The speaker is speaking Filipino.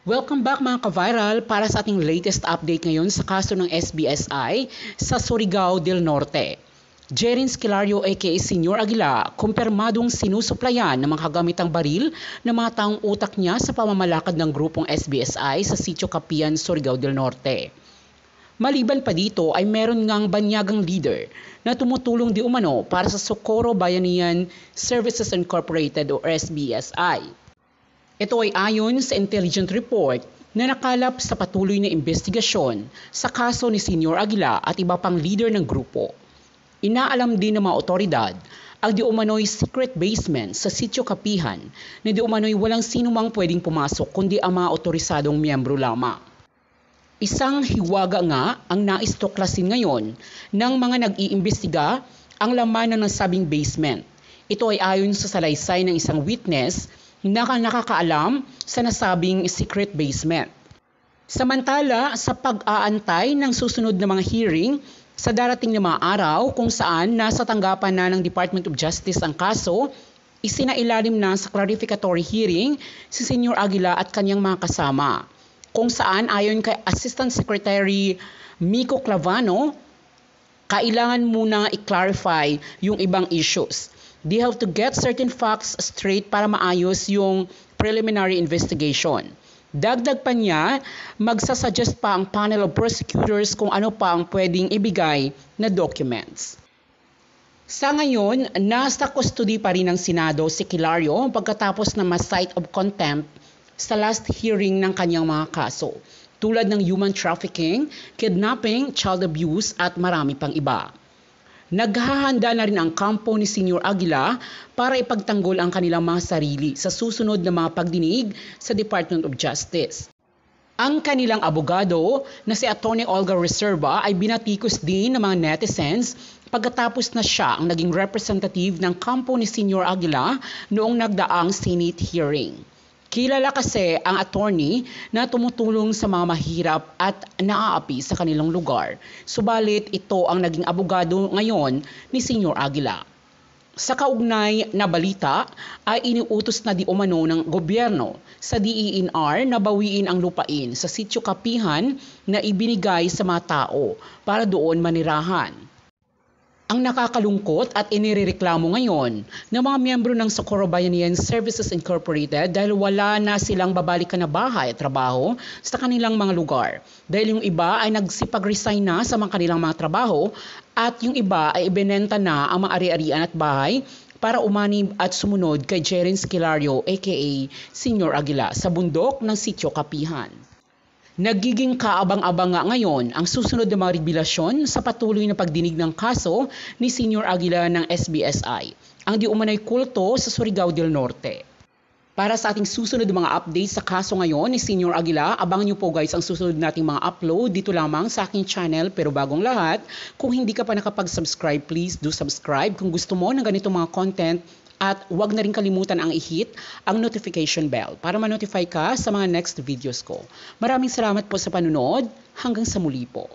Welcome back mga ka-viral para sa ating latest update ngayon sa kaso ng SBSI sa Surigao del Norte. Jerin Esquilario aka Senior Aguila, kumpirmadong sinusuplayan ng mga kagamitang baril ng mga taong utak niya sa pamamalakad ng grupong SBSI sa Sitio Capian, Surigao del Norte. Maliban pa dito ay meron ngang banyagang leader na tumutulong di umano para sa Socorro Bayanihan Services Incorporated o SBSI. Ito ay ayon sa intelligence report na nakalap sa patuloy na investigasyon sa kaso ni Senior Aguila at iba pang leader ng grupo. Inaalam din ng mga otoridad ang di umano'y secret basement sa Sitio Capihan na di umano'y walang sinumang pwedeng pumasok kundi ang mga otorisadong miyembro lamang. Isang hiwaga nga ang naistuklasin ngayon ng mga nag-iimbestiga ang laman ng nasabing basement. Ito ay ayon sa salaysay ng isang witness na nakakaalam sa nasabing secret basement. Samantala, sa pag-aantay ng susunod na mga hearing sa darating na mga araw kung saan nasa tanggapan na ng Department of Justice ang kaso, isinailalim na sa clarificatory hearing si Senior Aguila at kanyang mga kasama, kung saan ayon kay Assistant Secretary Miko Clavano, kailangan muna i-clarify yung ibang issues. They have to get certain facts straight para maayos yung preliminary investigation. Dagdag pa niya, magsasuggest pa ang panel of prosecutors kung ano pa ang pwedeng ibigay na documents. Sa ngayon, nasa custody pa rin ng Senado si Esquilario pagkatapos na ma-cite of contempt sa last hearing ng kanyang mga kaso, tulad ng human trafficking, kidnapping, child abuse at marami pang iba. Naghahanda na rin ang kampo ni Senior Aguila para ipagtanggol ang kanilang mga sarili sa susunod na mga pagdinig sa Department of Justice. Ang kanilang abogado na si Atty. Olga Reserva ay binatikos din ng mga netizens pagkatapos na siya ang naging representative ng kampo ni Senior Aguila noong nagdaang Senate hearing. Kilala kasi ang attorney na tumutulong sa mga mahirap at naaapi sa kanilang lugar. Subalit ito ang naging abogado ngayon ni Senior Aguila. Sa kaugnay na balita ay iniutos na di umano ng gobyerno sa DENR na bawiin ang lupain sa Sitio Capihan na ibinigay sa mga tao para doon manirahan. Ang nakakalungkot at inirereklamo ngayon ng mga miyembro ng Socorro Bayanihan Services Incorporated dahil wala na silang babalikan na bahay at trabaho sa kanilang mga lugar. Dahil yung iba ay nagsipag-resign na sa mga kanilang mga trabaho at yung iba ay ibinenta na ang mga ari-arian at bahay para umanib at sumunod kay Jerin Esquilario aka Senior Aguila sa bundok ng Sitio Capihan. Nagiging kaabang-abang nga ngayon ang susunod na mga revelasyon sa patuloy na pagdinig ng kaso ni Senior Aguila ng SBSI, ang di umanay kulto sa Surigao del Norte. Para sa ating susunod na mga updates sa kaso ngayon ni Senior Aguila, abangan niyo po guys ang susunod nating mga upload dito lamang sa aking channel. Pero bagong lahat, kung hindi ka pa nakapag-subscribe, please do subscribe kung gusto mo ng ganitong mga content. At huwag na rin kalimutan ang i-hit ang notification bell para ma-notify ka sa mga next videos ko. Maraming salamat po sa panunod. Hanggang sa muli po.